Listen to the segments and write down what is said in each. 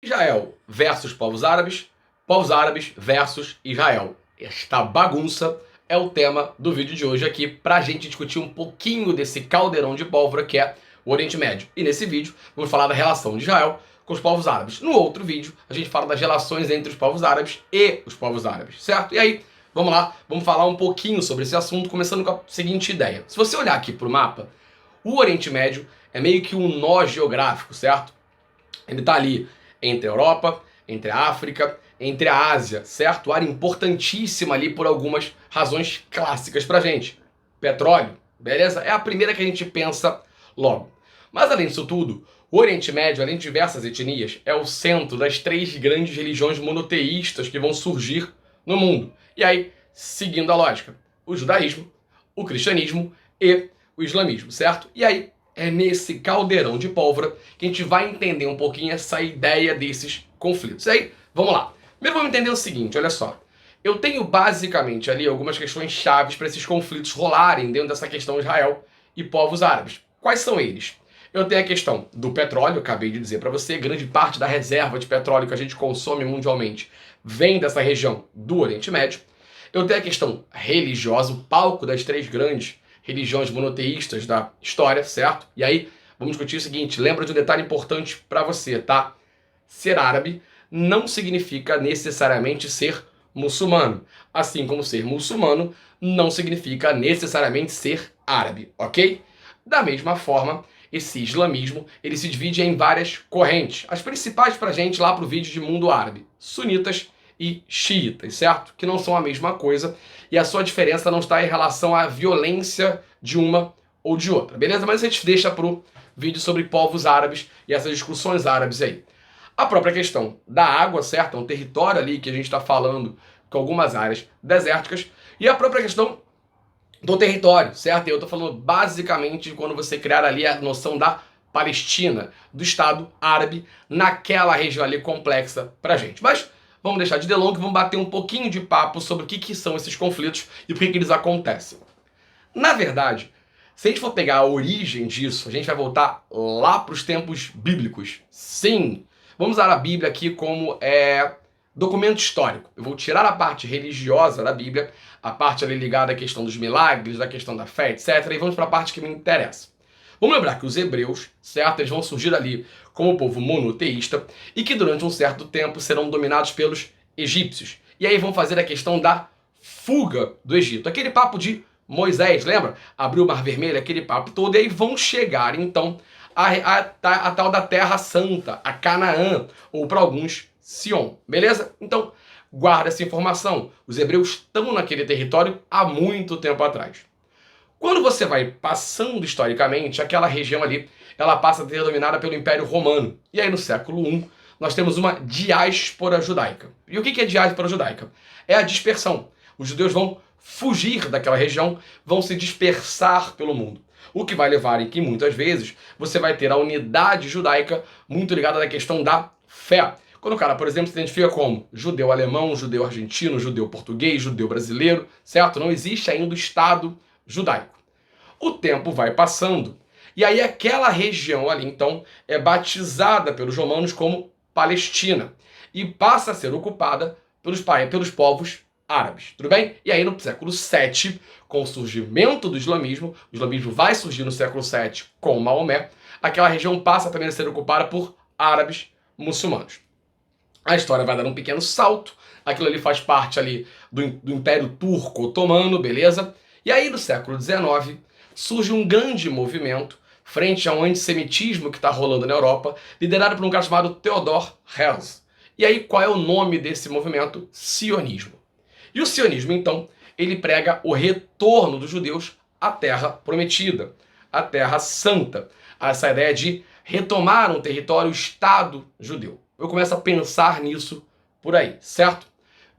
Israel versus povos árabes versus Israel. Esta bagunça é o tema do vídeo de hoje aqui, pra gente discutir um pouquinho desse caldeirão de pólvora que é o Oriente Médio. E nesse vídeo vamos falar da relação de Israel com os povos árabes. No outro vídeo a gente fala das relações entre os povos árabes e os povos árabes, certo? E aí, vamos lá, vamos falar um pouquinho sobre esse assunto, começando com a seguinte ideia. Se você olhar aqui pro mapa, o Oriente Médio é meio que um nó geográfico, certo? Ele tá ali entre a Europa, entre a África, entre a Ásia, certo? Área importantíssima ali por algumas razões clássicas pra gente. Petróleo, beleza? É a primeira que a gente pensa logo. Mas além disso tudo, o Oriente Médio, além de diversas etnias, é o centro das três grandes religiões monoteístas que vão surgir no mundo. E aí, seguindo a lógica, o judaísmo, o cristianismo e o islamismo, certo? E aí, é nesse caldeirão de pólvora que a gente vai entender um pouquinho essa ideia desses conflitos. E aí, vamos lá. Primeiro vamos entender o seguinte, olha só. Eu tenho basicamente ali algumas questões chaves para esses conflitos rolarem dentro dessa questão Israel e povos árabes. Quais são eles? Eu tenho a questão do petróleo, eu acabei de dizer para você, grande parte da reserva de petróleo que a gente consome mundialmente vem dessa região do Oriente Médio. Eu tenho a questão religiosa, o palco das três grandes religiões monoteístas da história, certo? E aí, vamos discutir o seguinte, lembra de um detalhe importante para você, tá? Ser árabe não significa necessariamente ser muçulmano, assim como ser muçulmano não significa necessariamente ser árabe, ok? Da mesma forma, esse islamismo, ele se divide em várias correntes. As principais pra gente lá pro vídeo de mundo árabe, sunitas e xiitas, certo? Que não são a mesma coisa e a sua diferença não está em relação à violência de uma ou de outra, beleza? Mas a gente deixa pro vídeo sobre povos árabes e essas discussões árabes aí. A própria questão da água, certo? É um território ali que a gente está falando com algumas áreas desérticas e a própria questão do território, certo? Eu estou falando basicamente de quando você criar ali a noção da Palestina, do Estado árabe, naquela região ali complexa pra gente. Mas vamos deixar de delongas e vamos bater um pouquinho de papo sobre o que são esses conflitos e por que eles acontecem. Na verdade, se a gente for pegar a origem disso, a gente vai voltar lá para os tempos bíblicos. Sim, vamos usar a Bíblia aqui como documento histórico. Eu vou tirar a parte religiosa da Bíblia, a parte ali ligada à questão dos milagres, da questão da fé, etc. E vamos para a parte que me interessa. Vamos lembrar que os hebreus, certo? Eles vão surgir ali como povo monoteísta e que durante um certo tempo serão dominados pelos egípcios. E aí vão fazer a questão da fuga do Egito. Aquele papo de Moisés, lembra? Abriu o Mar Vermelho, aquele papo todo. E aí vão chegar, então, a tal da Terra Santa, a Canaã, ou para alguns, Sion. Beleza? Então, guarda essa informação. Os hebreus estão naquele território há muito tempo atrás. Quando você vai passando historicamente, aquela região ali, ela passa a ser dominada pelo Império Romano. E aí no século I, nós temos uma diáspora judaica. E o que é diáspora judaica? É a dispersão. Os judeus vão fugir daquela região, vão se dispersar pelo mundo. O que vai levar em que muitas vezes você vai ter a unidade judaica muito ligada na questão da fé. Quando o cara, por exemplo, se identifica como judeu alemão, judeu argentino, judeu português, judeu brasileiro, certo? Não existe ainda o Estado judaico. O tempo vai passando e aí aquela região ali, então, é batizada pelos romanos como Palestina e passa a ser ocupada pelos povos árabes, tudo bem? E aí no século VII, com o surgimento do islamismo, o islamismo vai surgir no século VII com Maomé, aquela região passa também a ser ocupada por árabes muçulmanos. A história vai dar um pequeno salto, aquilo ali faz parte ali do Império Turco Otomano, beleza? E aí no século XIX surge um grande movimento frente ao antissemitismo que está rolando na Europa, liderado por um cara chamado Theodor Herzl. E aí qual é o nome desse movimento? Sionismo. E o sionismo, então, ele prega o retorno dos judeus à Terra Prometida, à Terra Santa. Essa ideia de retomar um território, o Estado judeu. Eu começo a pensar nisso por aí, certo?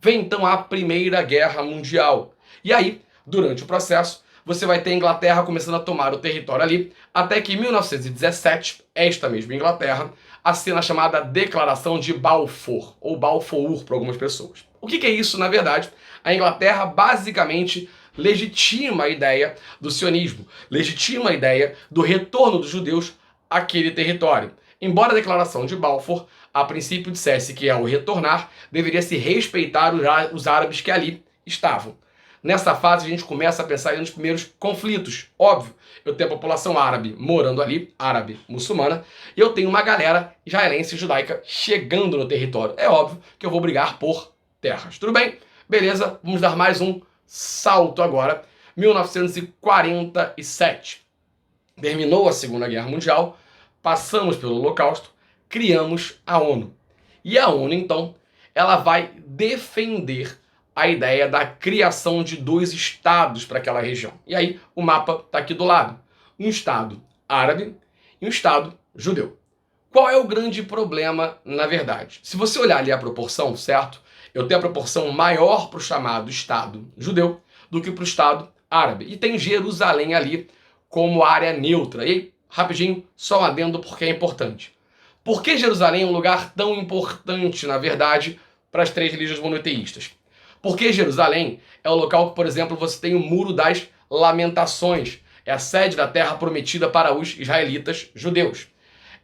Vem então a Primeira Guerra Mundial. E aí, durante o processo, você vai ter a Inglaterra começando a tomar o território ali, até que em 1917, esta mesma Inglaterra, assina a chamada Declaração de Balfour, ou Balfour para algumas pessoas. O que é isso, na verdade? A Inglaterra basicamente legitima a ideia do sionismo, legitima a ideia do retorno dos judeus àquele território. Embora a Declaração de Balfour a princípio dissesse que ao retornar, deveria se respeitar os árabes que ali estavam. Nessa fase a gente começa a pensar nos primeiros conflitos. Óbvio, eu tenho a população árabe morando ali, árabe muçulmana, e eu tenho uma galera israelense e judaica chegando no território. É óbvio que eu vou brigar por terras. Tudo bem? Beleza, vamos dar mais um salto agora. 1947. Terminou a Segunda Guerra Mundial, passamos pelo Holocausto, criamos a ONU. E a ONU, então, ela vai defender a ideia da criação de 2 estados para aquela região. E aí o mapa está aqui do lado. Um estado árabe e um estado judeu. Qual é o grande problema, na verdade? Se você olhar ali a proporção, certo? Eu tenho a proporção maior para o chamado estado judeu do que para o estado árabe. E tem Jerusalém ali como área neutra. E aí, rapidinho, só um adendo porque é importante. Por que Jerusalém é um lugar tão importante, na verdade, para as 3 religiões monoteístas? Porque Jerusalém é o local que, por exemplo, você tem o Muro das Lamentações. É a sede da terra prometida para os israelitas judeus.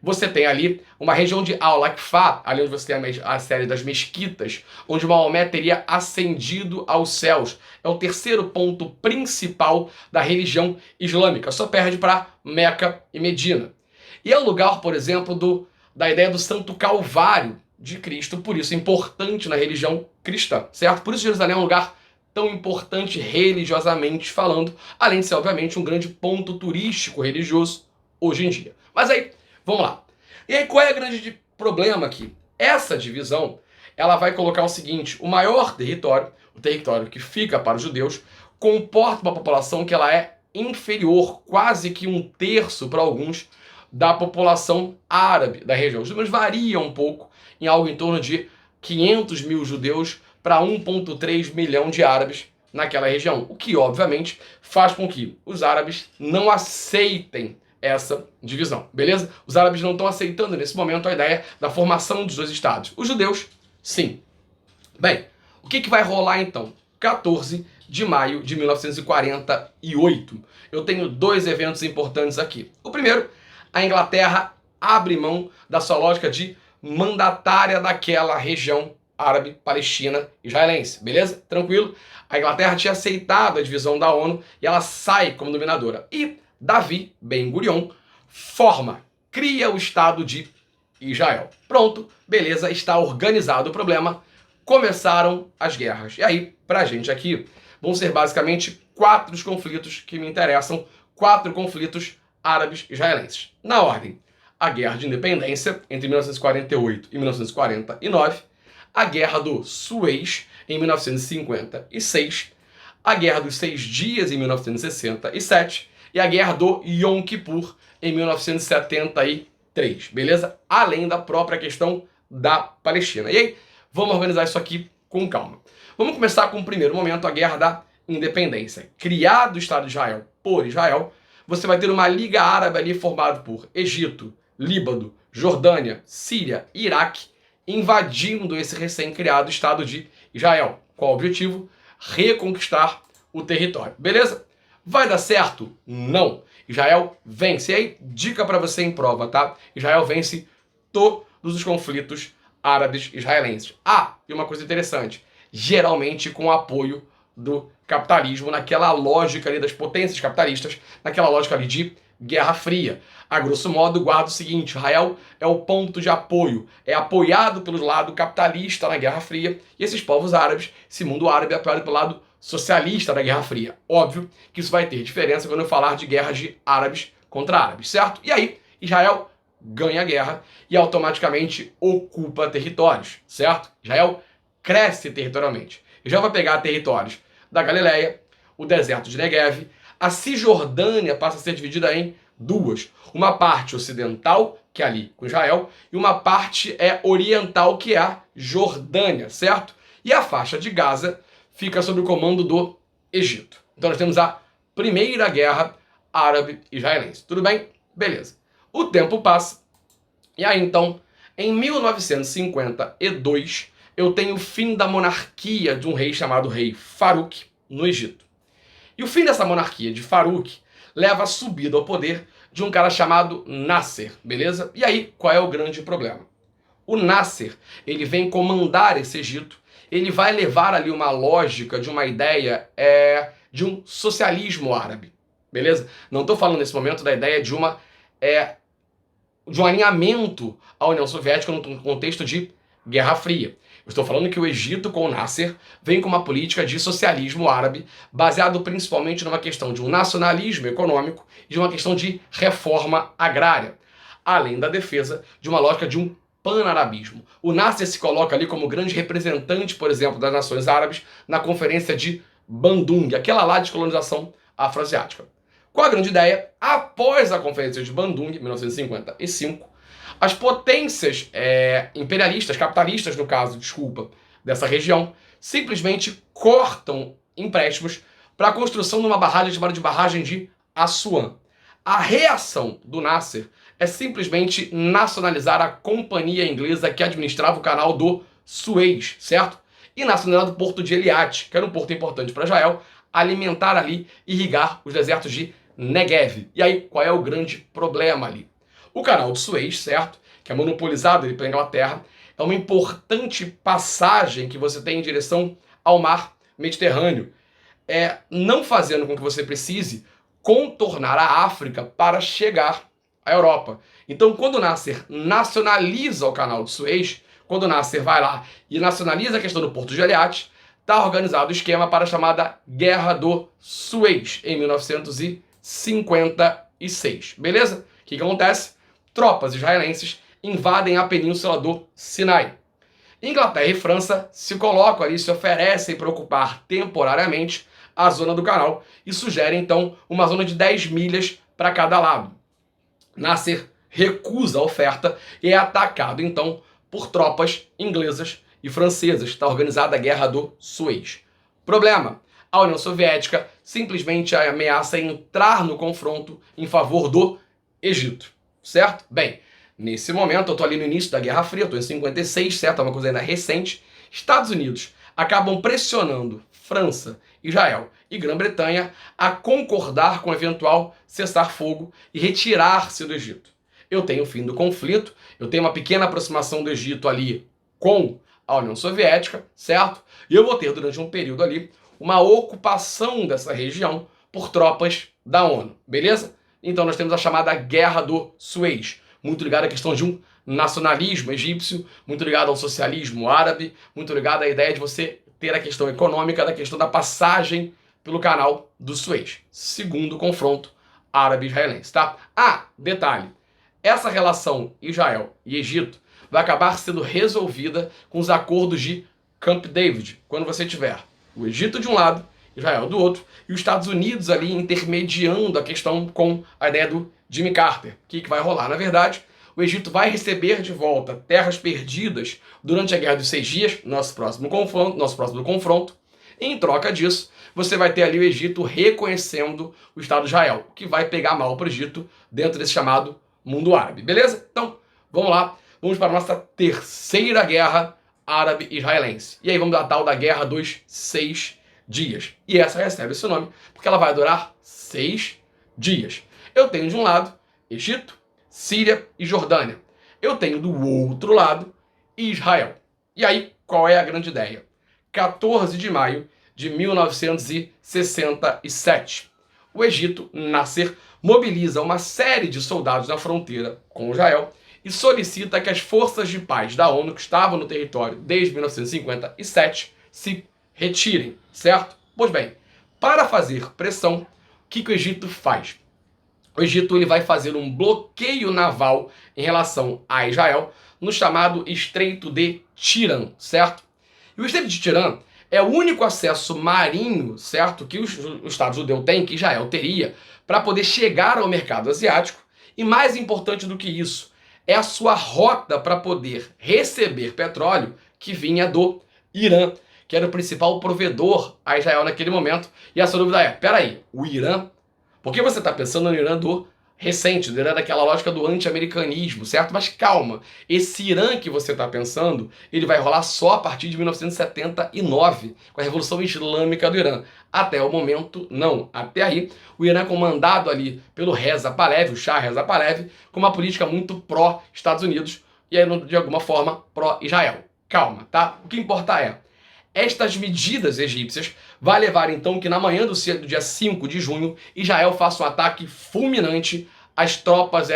Você tem ali uma região de Al-Aqsa, ali onde você tem a série das mesquitas, onde Maomé teria ascendido aos céus. É o terceiro ponto principal da religião islâmica. Só perde para Meca e Medina. E é o lugar, por exemplo, da ideia do Santo Calvário de Cristo, por isso importante na religião cristã, certo? Por isso Jerusalém é um lugar tão importante religiosamente falando, além de ser, obviamente, um grande ponto turístico religioso hoje em dia. Mas aí, vamos lá. E aí, qual é o grande problema aqui? Essa divisão, ela vai colocar o seguinte: o maior território, o território que fica para os judeus, comporta uma população que ela é inferior, quase que 1/3 para alguns, da população árabe da região. Os números variam um pouco, em algo em torno de 500 mil judeus para 1,3 milhão de árabes naquela região. O que, obviamente, faz com que os árabes não aceitem essa divisão, beleza? Os árabes não estão aceitando nesse momento a ideia da formação dos 2 estados. Os judeus, sim. Bem, o que vai rolar então? 14 de maio de 1948. Eu tenho 2 eventos importantes aqui. O primeiro, a Inglaterra abre mão da sua lógica de mandatária daquela região árabe, palestina, israelense, beleza? Tranquilo? A Inglaterra tinha aceitado a divisão da ONU e ela sai como dominadora. E Davi Ben-Gurion cria o Estado de Israel. Pronto, beleza, está organizado o problema. Começaram as guerras. E aí, pra gente aqui, vão ser basicamente 4 os conflitos que me interessam, 4 conflitos árabes israelenses. Na ordem: a Guerra de Independência, entre 1948 e 1949, a Guerra do Suez, em 1956, a Guerra dos 6 Dias, em 1967, e a Guerra do Yom Kippur, em 1973, beleza? Além da própria questão da Palestina. E aí, vamos organizar isso aqui com calma. Vamos começar com o primeiro momento, a Guerra da Independência. Criado o Estado de Israel por Israel, você vai ter uma Liga Árabe ali formada por Egito, Líbano, Jordânia, Síria e Iraque, invadindo esse recém-criado Estado de Israel. Qual o objetivo? Reconquistar o território. Beleza? Vai dar certo? Não. Israel vence. E aí, dica para você em prova, tá? Israel vence todos os conflitos árabes israelenses. Ah, e uma coisa interessante, geralmente com o apoio do capitalismo, naquela lógica ali das potências capitalistas, naquela lógica ali de Guerra Fria. A grosso modo, guarda o seguinte: Israel é o ponto de apoio, é apoiado pelo lado capitalista na Guerra Fria, e esses povos árabes, esse mundo árabe é apoiado pelo lado socialista da Guerra Fria. Óbvio que isso vai ter diferença quando eu falar de guerra de árabes contra árabes, certo? E aí, Israel ganha a guerra e automaticamente ocupa territórios, certo? Israel cresce territorialmente. Israel vai pegar territórios da Galileia, o deserto de Negev, a Cisjordânia passa a ser dividida em 2. Uma parte ocidental, que é ali com Israel, e uma parte oriental, que é a Jordânia, certo? E a faixa de Gaza fica sob o comando do Egito. Então nós temos a primeira guerra árabe-israelense. Tudo bem? Beleza. O tempo passa, e aí então, em 1952, eu tenho o fim da monarquia de um rei chamado rei Farouk, no Egito. E o fim dessa monarquia de Farouk leva à subida ao poder de um cara chamado Nasser, beleza? E aí, qual é o grande problema? O Nasser, ele vem comandar esse Egito, ele vai levar ali uma lógica de uma ideia de um socialismo árabe, beleza? Não estou falando nesse momento da ideia de um alinhamento à União Soviética no contexto de Guerra Fria. Eu estou falando que o Egito, com o Nasser, vem com uma política de socialismo árabe, baseado principalmente numa questão de um nacionalismo econômico e de uma questão de reforma agrária, além da defesa de uma lógica de um pan-arabismo. O Nasser se coloca ali como grande representante, por exemplo, das nações árabes na Conferência de Bandung, aquela lá de colonização afroasiática. Qual a grande ideia? Após a Conferência de Bandung, em 1955, as potências imperialistas, capitalistas no caso, dessa região, simplesmente cortam empréstimos para a construção de uma barragem chamada de barragem de Assuan. A reação do Nasser é simplesmente nacionalizar a companhia inglesa que administrava o canal do Suez, certo? E nacionalizar o porto de Eliat, que era um porto importante para Israel, alimentar ali, irrigar os desertos de Negev. E aí, qual é o grande problema ali? O canal do Suez, certo? Que é monopolizado pela Inglaterra, é uma importante passagem que você tem em direção ao mar Mediterrâneo, não fazendo com que você precise contornar a África para chegar à Europa. Então, quando o Nasser nacionaliza o canal do Suez, quando o Nasser vai lá e nacionaliza a questão do porto de Eliat, está organizado o esquema para a chamada Guerra do Suez, em 1956. Beleza? O que acontece? Tropas israelenses invadem a península do Sinai. Inglaterra e França se colocam ali, se oferecem para ocupar temporariamente a zona do canal e sugerem, então, uma zona de 10 milhas para cada lado. Nasser recusa a oferta e é atacado, então, por tropas inglesas e francesas. Está organizada a Guerra do Suez. Problema: a União Soviética simplesmente ameaça entrar no confronto em favor do Egito, certo? Bem, nesse momento, eu estou ali no início da Guerra Fria, estou em 56, certo? É uma coisa ainda recente. Estados Unidos acabam pressionando França, Israel e Grã-Bretanha a concordar com o eventual cessar-fogo e retirar-se do Egito. Eu tenho o fim do conflito, eu tenho uma pequena aproximação do Egito ali com a União Soviética, certo? E eu vou ter, durante um período ali, uma ocupação dessa região por tropas da ONU, beleza? Então nós temos a chamada Guerra do Suez, muito ligada à questão de um nacionalismo egípcio, muito ligado ao socialismo árabe, muito ligado à ideia de você ter a questão econômica, da questão da passagem pelo canal do Suez. Segundo confronto árabe-israelense, tá? Ah, detalhe, essa relação Israel e Egito vai acabar sendo resolvida com os acordos de Camp David, quando você tiver o Egito de um lado, Israel do outro, e os Estados Unidos ali intermediando a questão com a ideia do Jimmy Carter. O que vai rolar? Na verdade, o Egito vai receber de volta terras perdidas durante a Guerra dos 6 Dias, nosso próximo confronto. E em troca disso, você vai ter ali o Egito reconhecendo o Estado de Israel, o que vai pegar mal para o Egito dentro desse chamado mundo árabe. Beleza? Então, vamos lá. Vamos para a nossa terceira guerra árabe-israelense. E aí vamos dar a tal da Guerra dos 6 Dias. E essa recebe esse nome porque ela vai durar 6 dias. Eu tenho de um lado Egito, Síria e Jordânia. Eu tenho do outro lado Israel. E aí, qual é a grande ideia? 14 de maio de 1967. O Egito, Nasser, mobiliza uma série de soldados na fronteira com Israel e solicita que as forças de paz da ONU, que estavam no território desde 1957, se retirem, certo? Pois bem, para fazer pressão, o que o Egito faz? O Egito ele vai fazer um bloqueio naval em relação a Israel no chamado Estreito de Tirã, certo? E o Estreito de Tirã é o único acesso marinho, certo, que o Estado judeu tem, que Israel teria, para poder chegar ao mercado asiático. E mais importante do que isso, é a sua rota para poder receber petróleo que vinha do Irã, que era o principal provedor a Israel naquele momento. E essa dúvida é, peraí, o Irã? Por que você está pensando no Irã do recente, no Irã daquela lógica do anti-americanismo, certo? Mas calma, esse Irã que você está pensando, ele vai rolar só a partir de 1979, com a Revolução Islâmica do Irã. Até o momento, não. Até aí, o Irã é comandado ali pelo Reza Pahlavi, o Shah Reza Pahlavi, com uma política muito pró-Estados Unidos, e aí, de alguma forma, pró-Israel. Calma, tá? O que importa é, estas medidas egípcias vai levar então que na manhã do dia 5 de junho, Israel faça um ataque fulminante às tropas,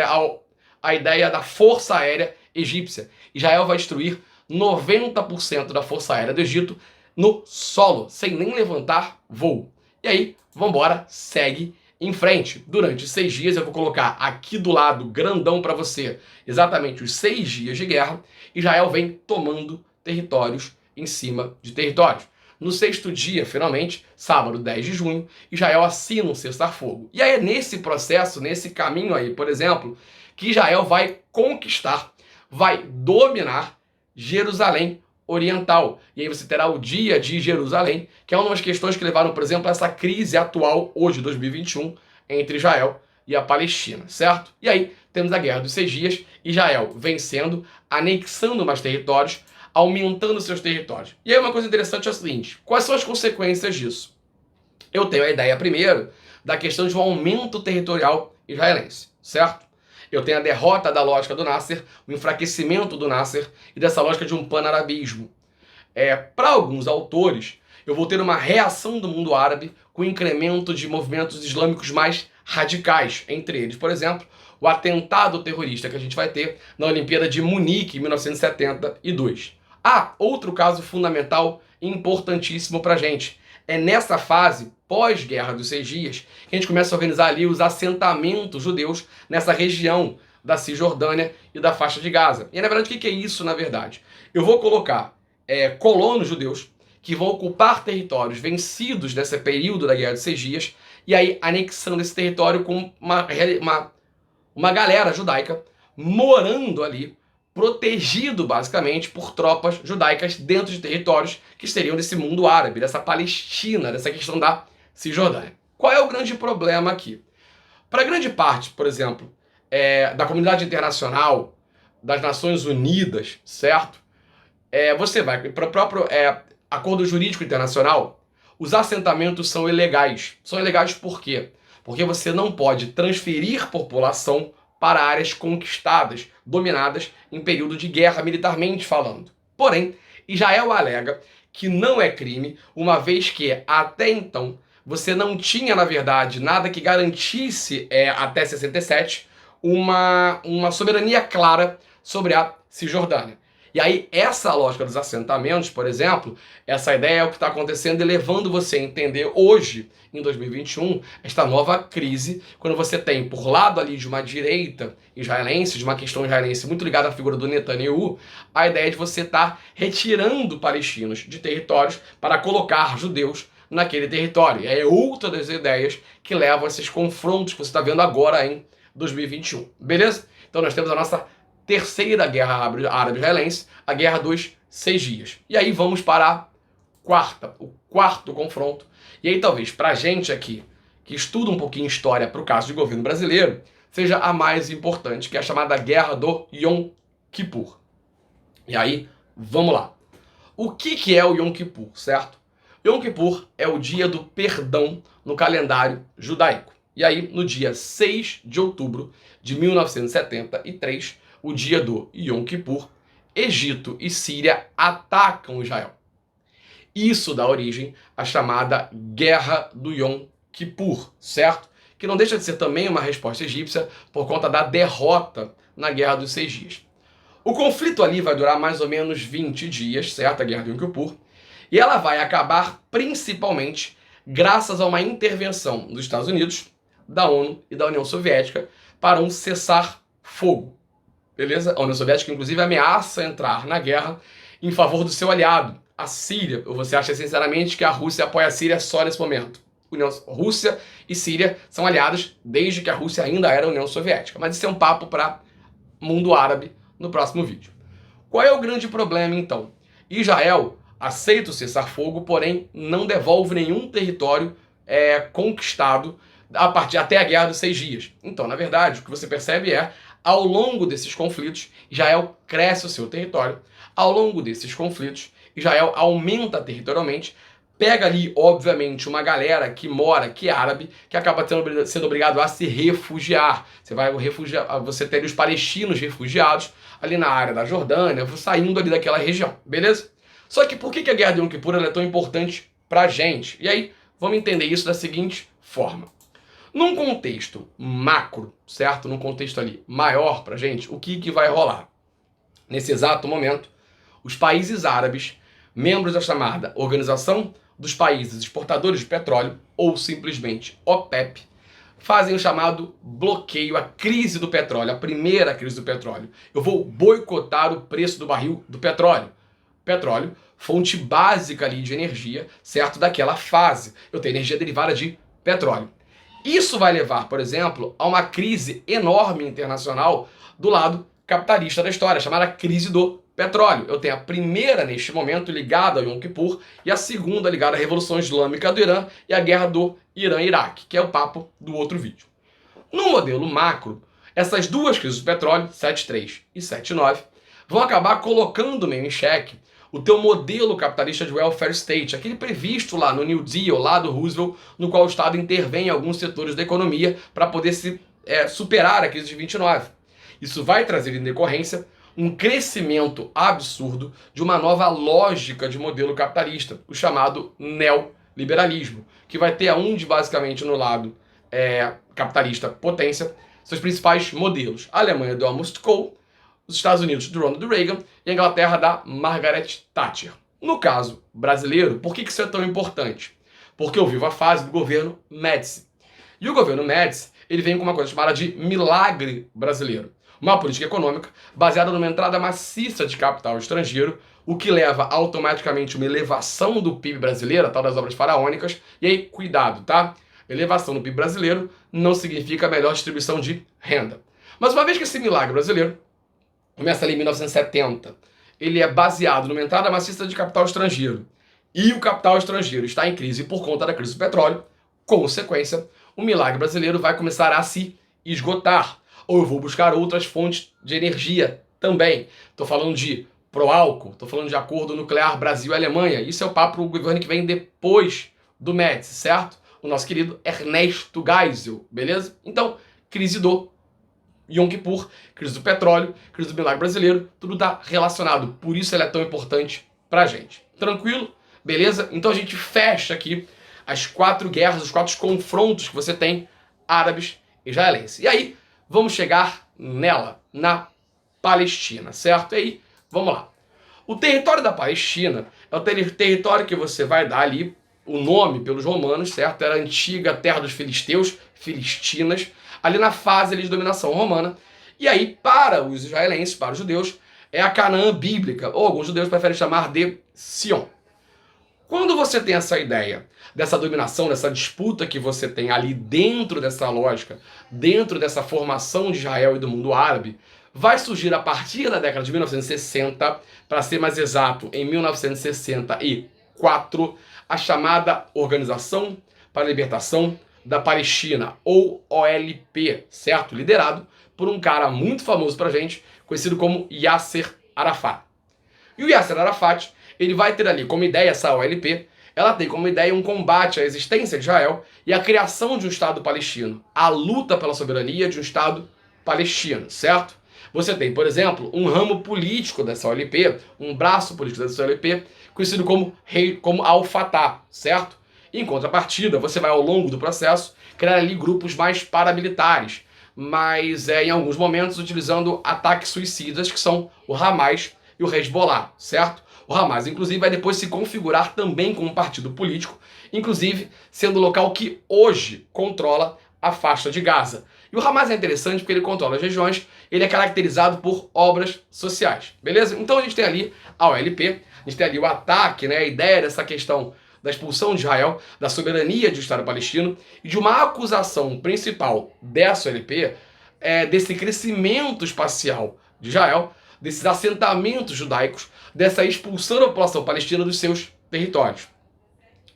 a ideia da força aérea egípcia. Israel vai destruir 90% da força aérea do Egito no solo, sem nem levantar voo. E aí, vambora, segue em frente. Durante 6 dias, eu vou colocar aqui do lado, grandão para você, exatamente os 6 dias de guerra. Israel vem tomando territórios em cima de territórios. No 6º dia, finalmente, sábado 10 de junho, Israel assina um cessar-fogo. E aí é nesse processo, nesse caminho aí, por exemplo, que Israel vai conquistar, vai dominar Jerusalém Oriental. E aí você terá o Dia de Jerusalém, que é uma das questões que levaram, por exemplo, a essa crise atual, hoje, 2021, entre Israel e a Palestina, certo? E aí temos a Guerra dos 6 Dias, Israel vencendo, anexando mais territórios, aumentando seus territórios. E aí uma coisa interessante é a seguinte, quais são as consequências disso? Eu tenho a ideia, primeiro, da questão de um aumento territorial israelense, certo? Eu tenho a derrota da lógica do Nasser, o enfraquecimento do Nasser e dessa lógica de um pan-arabismo. Para alguns autores, eu vou ter uma reação do mundo árabe com o incremento de movimentos islâmicos mais radicais, entre eles, por exemplo, o atentado terrorista que a gente vai ter na Olimpíada de Munique, em 1972. Outro caso fundamental e importantíssimo para a gente. É nessa fase, pós-Guerra dos 6 Dias, que a gente começa a organizar ali os assentamentos judeus nessa região da Cisjordânia e da faixa de Gaza. E na verdade, o que é isso na verdade? Eu vou colocar colonos judeus que vão ocupar territórios vencidos nesse período da Guerra dos 6 Dias e aí anexando esse território com uma galera judaica morando ali, protegido basicamente por tropas judaicas dentro de territórios que estariam desse mundo árabe, dessa Palestina, dessa questão da Cisjordânia. Qual é o grande problema aqui? Para grande parte, por exemplo, da comunidade internacional, das Nações Unidas, certo? Você vai para o próprio acordo jurídico internacional, os assentamentos são ilegais. São ilegais por quê? Porque você não pode transferir população para áreas conquistadas, dominadas em período de guerra, militarmente falando. Porém, Israel alega que não é crime, uma vez que, até então, você não tinha, na verdade, nada que garantisse, até 67, uma soberania clara sobre a Cisjordânia. E aí, essa lógica dos assentamentos, por exemplo, essa ideia é o que está acontecendo e levando você a entender hoje, em 2021, esta nova crise, quando você tem, por lado ali de uma direita israelense, de uma questão israelense muito ligada à figura do Netanyahu, a ideia de você estar retirando palestinos de territórios para colocar judeus naquele território. E aí é outra das ideias que levam a esses confrontos que você está vendo agora em 2021. Beleza? Então nós temos a nossa terceira guerra árabe-israelense, a Guerra dos 6 Dias. E aí vamos para o quarto confronto. E aí talvez pra gente aqui, que estuda um pouquinho história para o caso de governo brasileiro, seja a mais importante, que é a chamada Guerra do Yom Kippur. E aí, vamos lá. O que é o Yom Kippur, certo? Yom Kippur é o dia do perdão no calendário judaico. E aí, no dia 6 de outubro de 1973, o dia do Yom Kippur, Egito e Síria atacam Israel. Isso dá origem à chamada Guerra do Yom Kippur, certo? Que não deixa de ser também uma resposta egípcia por conta da derrota na Guerra dos 6 Dias. O conflito ali vai durar mais ou menos 20 dias, certo? A Guerra do Yom Kippur. E ela vai acabar principalmente graças a uma intervenção dos Estados Unidos, da ONU e da União Soviética para um cessar-fogo. Beleza? A União Soviética, inclusive, ameaça entrar na guerra em favor do seu aliado, a Síria. Ou você acha sinceramente que a Rússia apoia a Síria só nesse momento? Rússia e Síria são aliados desde que a Rússia ainda era a União Soviética. Mas isso é um papo para mundo árabe no próximo vídeo. Qual é o grande problema, então? Israel aceita o cessar-fogo, porém não devolve nenhum território conquistado a partir até a Guerra dos 6 Dias. Então, na verdade, o que você percebe é, ao longo desses conflitos, Israel cresce o seu território. Ao longo desses conflitos, Israel aumenta territorialmente, pega ali, obviamente, uma galera que mora, que é árabe, que acaba sendo obrigado a se refugiar. Você tem os palestinos refugiados ali na área da Jordânia, saindo ali daquela região, beleza? Só que por que a Guerra de Yom Kippur ela é tão importante pra gente? E aí, vamos entender isso da seguinte forma. Num contexto macro, certo? Num contexto ali maior pra gente, o que vai rolar? Nesse exato momento, os países árabes, membros da chamada Organização dos Países Exportadores de Petróleo, ou simplesmente OPEP, fazem o chamado bloqueio, a crise do petróleo, a primeira crise do petróleo. Eu vou boicotar o preço do barril do petróleo. Petróleo, fonte básica ali de energia, certo? Daquela fase. Eu tenho energia derivada de petróleo. Isso vai levar, por exemplo, a uma crise enorme internacional do lado capitalista da história, chamada crise do petróleo. Eu tenho a primeira, neste momento, ligada ao Yom Kippur, e a segunda ligada à Revolução Islâmica do Irã e à guerra do Irã-Iraque, que é o papo do outro vídeo. No modelo macro, essas duas crises do petróleo, 7.3 e 7.9, vão acabar colocando meio em xeque o teu modelo capitalista de welfare state, aquele previsto lá no New Deal, lá do Roosevelt, no qual o Estado intervém em alguns setores da economia para poder superar a crise de 29. Isso vai trazer em decorrência um crescimento absurdo de uma nova lógica de modelo capitalista, o chamado neoliberalismo, que vai ter aonde basicamente no lado capitalista potência seus principais modelos. A Alemanha do Helmut Kohl, os Estados Unidos do Ronald Reagan e a Inglaterra da Margaret Thatcher. No caso brasileiro, por que isso é tão importante? Porque eu vivo a fase do governo Médici. E o governo Médici, ele vem com uma coisa chamada de milagre brasileiro. Uma política econômica baseada numa entrada maciça de capital estrangeiro, o que leva automaticamente uma elevação do PIB brasileiro, a tal das obras faraônicas. E aí, cuidado, tá? Elevação do PIB brasileiro não significa melhor distribuição de renda. Mas uma vez que esse milagre brasileiro começa ali em 1970, ele é baseado numa entrada maciça de capital estrangeiro, e o capital estrangeiro está em crise por conta da crise do petróleo, consequência, o milagre brasileiro vai começar a se esgotar. Ou eu vou buscar outras fontes de energia também. Estou falando de Proálcool, estou falando de acordo nuclear Brasil e Alemanha. Isso é o papo do governo que vem depois do Médici, certo? O nosso querido Ernesto Geisel, beleza? Então, crise do Yom Kippur, crise do petróleo, crise do milagre brasileiro, tudo está relacionado. Por isso ele é tão importante pra gente. Tranquilo? Beleza? Então a gente fecha aqui as 4 guerras, os 4 confrontos que você tem árabes e israelenses. E aí, vamos chegar nela, na Palestina, certo? E aí, vamos lá. O território da Palestina é o território que você vai dar ali o nome pelos romanos, certo? Era a antiga terra dos filisteus, Filistinas, ali na fase ali de dominação romana. E aí, para os israelenses, para os judeus, é a Canaã bíblica, ou alguns judeus preferem chamar de Sion. Quando você tem essa ideia dessa dominação, dessa disputa que você tem ali dentro dessa lógica, dentro dessa formação de Israel e do mundo árabe, vai surgir a partir da década de 1960, para ser mais exato, em 1964, a chamada Organização para a Libertação da Palestina, ou OLP, certo? Liderado por um cara muito famoso pra gente, conhecido como Yasser Arafat. E o Yasser Arafat, ele vai ter ali como ideia, essa OLP, ela tem como ideia um combate à existência de Israel e a criação de um Estado palestino, a luta pela soberania de um Estado palestino, certo? Você tem, por exemplo, um ramo político dessa OLP, um braço político dessa OLP, conhecido como Al-Fatah, certo? Em contrapartida, você vai ao longo do processo criar ali grupos mais paramilitares, mas em alguns momentos utilizando ataques suicidas, que são o Hamas e o Hezbollah, certo? O Hamas, inclusive, vai depois se configurar também como um partido político, inclusive sendo o local que hoje controla a faixa de Gaza. E o Hamas é interessante porque ele controla as regiões, ele é caracterizado por obras sociais, beleza? Então a gente tem ali a OLP, a gente tem ali o ataque, né, a ideia dessa questão da expulsão de Israel, da soberania de um Estado palestino, e de uma acusação principal dessa OLP, desse crescimento espacial de Israel, desses assentamentos judaicos, dessa expulsão da população palestina dos seus territórios.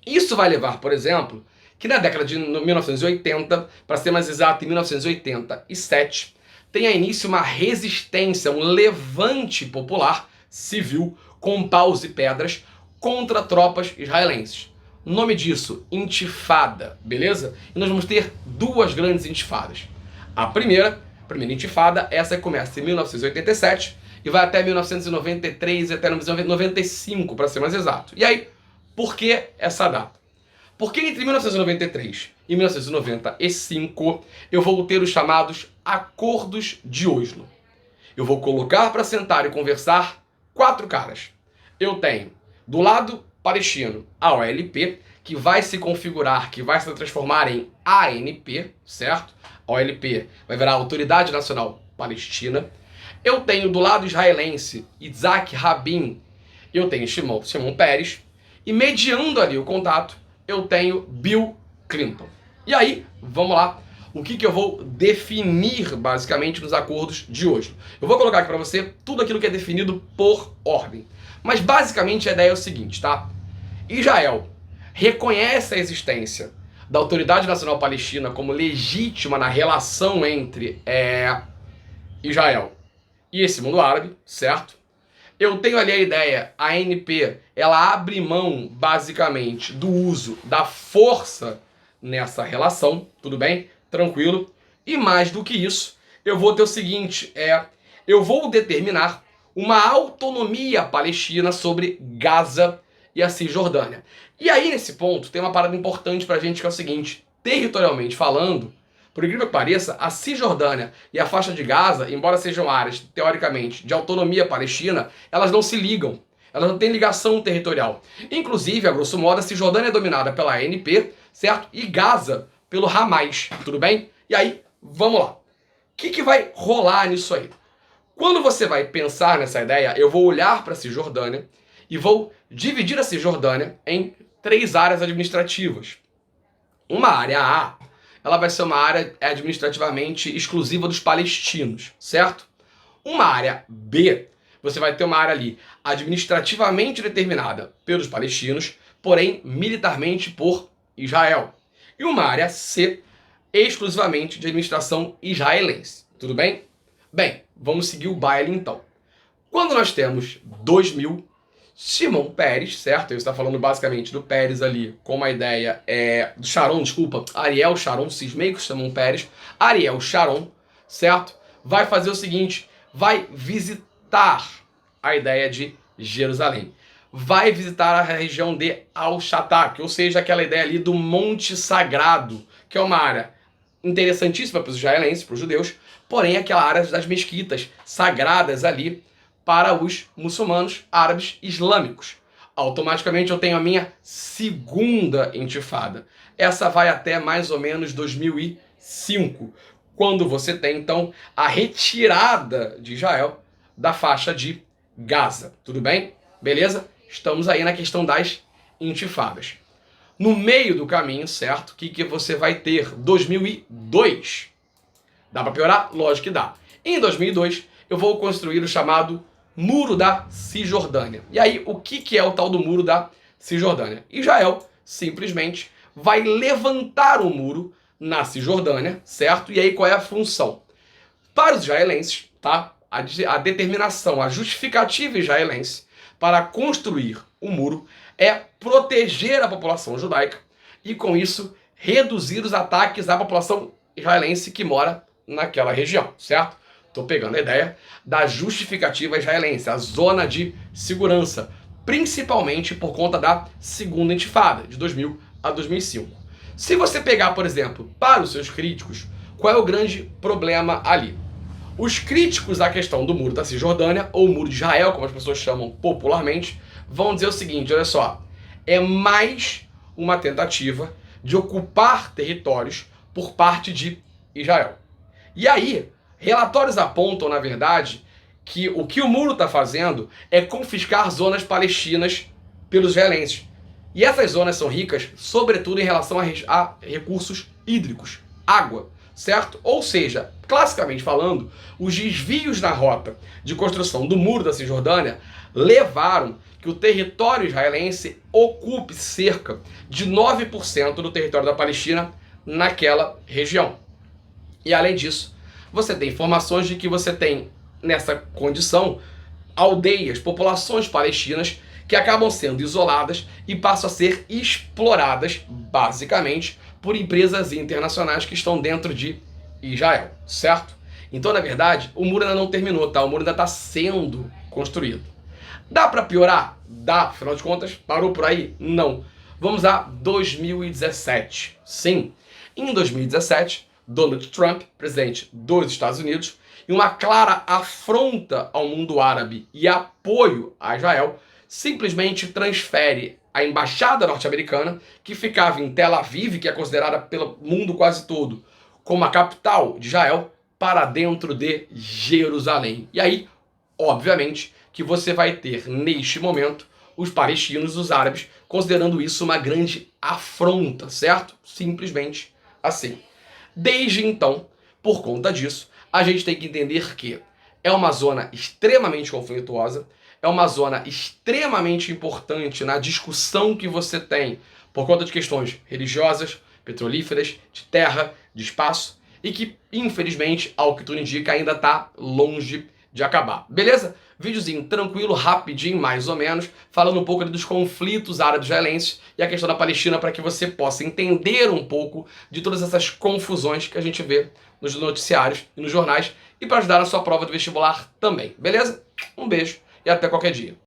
Isso vai levar, por exemplo, que na década de 1980, para ser mais exato, em 1987, tenha início uma resistência, um levante popular civil com paus e pedras contra tropas israelenses. Nome disso, intifada, beleza? E nós vamos ter duas grandes intifadas. A primeira intifada, essa que começa em 1987 e vai até 1993 e até 1995, para ser mais exato. E aí, por que essa data? Porque entre 1993 e 1995 eu vou ter os chamados Acordos de Oslo. Eu vou colocar para sentar e conversar 4 caras. Eu tenho, do lado palestino, a OLP, que vai se configurar, que vai se transformar em ANP, certo? A OLP vai virar a Autoridade Nacional Palestina. Eu tenho do lado israelense, Isaac Rabin, eu tenho Shimon Peres, e mediando ali o contato, eu tenho Bill Clinton. E aí, vamos lá, o que eu vou definir basicamente nos acordos de hoje. Eu vou colocar aqui para você tudo aquilo que é definido por ordem. Mas basicamente a ideia é o seguinte, tá? Israel reconhece a existência da Autoridade Nacional Palestina como legítima na relação entre Israel e esse mundo árabe, certo? Eu tenho ali a ideia, a ANP, ela abre mão basicamente do uso da força nessa relação, tudo bem? Tranquilo. E mais do que isso, eu vou ter o seguinte, eu vou determinar uma autonomia palestina sobre Gaza e a Cisjordânia. E aí, nesse ponto, tem uma parada importante pra gente que é o seguinte, territorialmente falando, por incrível que pareça, a Cisjordânia e a faixa de Gaza, embora sejam áreas, teoricamente, de autonomia palestina, elas não se ligam. Elas não têm ligação territorial. Inclusive, a grosso modo, a Cisjordânia é dominada pela ANP, certo? E Gaza pelo Hamas, tudo bem? E aí, vamos lá. O que vai rolar nisso aí? Quando você vai pensar nessa ideia, eu vou olhar para a Cisjordânia e vou dividir a Cisjordânia em 3 áreas administrativas. Uma área A, ela vai ser uma área administrativamente exclusiva dos palestinos, certo? Uma área B, você vai ter uma área ali administrativamente determinada pelos palestinos, porém militarmente por Israel. E uma área C, exclusivamente de administração israelense. Tudo bem? Bem, vamos seguir o baile então. Quando nós temos 2000, Shimon Peres, certo? Eu estou falando basicamente do Peres ali, como a ideia do Sharon, desculpa, Ariel Sharon, cismei com Shimon Peres, Ariel Sharon, certo? Vai fazer o seguinte, vai visitar a ideia de Jerusalém. Vai visitar a região de Al-Shatat, ou seja, aquela ideia ali do Monte Sagrado, que é uma área interessantíssima para os israelenses, para os judeus, porém aquela área das mesquitas sagradas ali para os muçulmanos árabes islâmicos. Automaticamente eu tenho a minha segunda intifada. Essa vai até mais ou menos 2005, quando você tem então a retirada de Israel da faixa de Gaza. Tudo bem? Beleza? Estamos aí na questão das intifadas. No meio do caminho, certo? O que você vai ter? 2002. Dá para piorar? Lógico que dá. Em 2002, eu vou construir o chamado Muro da Cisjordânia. E aí, o que é o tal do Muro da Cisjordânia? Israel simplesmente vai levantar o muro na Cisjordânia, certo? E aí, qual é a função? Para os israelenses, tá? A determinação, a justificativa israelense para construir o muro é proteger a população judaica e, com isso, reduzir os ataques à população israelense que mora naquela região, certo? Estou pegando a ideia da justificativa israelense, a zona de segurança, principalmente por conta da segunda intifada, de 2000 a 2005. Se você pegar, por exemplo, para os seus críticos, qual é o grande problema ali? Os críticos da questão do Muro da Cisjordânia, ou Muro de Israel, como as pessoas chamam popularmente, vão dizer o seguinte, olha só, é mais uma tentativa de ocupar territórios por parte de Israel. E aí, relatórios apontam, na verdade, que o muro está fazendo é confiscar zonas palestinas pelos israelenses. E essas zonas são ricas, sobretudo em relação a recursos hídricos, água, certo? Ou seja, classicamente falando, os desvios na rota de construção do Muro da Cisjordânia levaram que o território israelense ocupe cerca de 9% do território da Palestina naquela região. E além disso, você tem informações de que você tem, nessa condição, aldeias, populações palestinas que acabam sendo isoladas e passam a ser exploradas, basicamente, por empresas internacionais que estão dentro de Israel, certo? Então, na verdade, o muro ainda não terminou, tá? O muro ainda está sendo construído. Dá para piorar? Dá, afinal de contas, parou por aí? Não. Vamos a 2017. Sim, em 2017, Donald Trump, presidente dos Estados Unidos, em uma clara afronta ao mundo árabe e apoio a Israel, simplesmente transfere a embaixada norte-americana, que ficava em Tel Aviv, que é considerada pelo mundo quase todo como a capital de Israel, para dentro de Jerusalém. E aí, obviamente, que você vai ter, neste momento, os palestinos, os árabes, considerando isso uma grande afronta, certo? Simplesmente assim. Desde então, por conta disso, a gente tem que entender que é uma zona extremamente conflituosa, é uma zona extremamente importante na discussão que você tem por conta de questões religiosas, petrolíferas, de terra, de espaço, e que, infelizmente, ao que tudo indica, ainda está longe de acabar. Beleza? Videozinho tranquilo, rapidinho, mais ou menos, falando um pouco dos conflitos árabe-israelenses e a questão da Palestina, para que você possa entender um pouco de todas essas confusões que a gente vê nos noticiários e nos jornais, e para ajudar na sua prova de vestibular também. Beleza? Um beijo e até qualquer dia.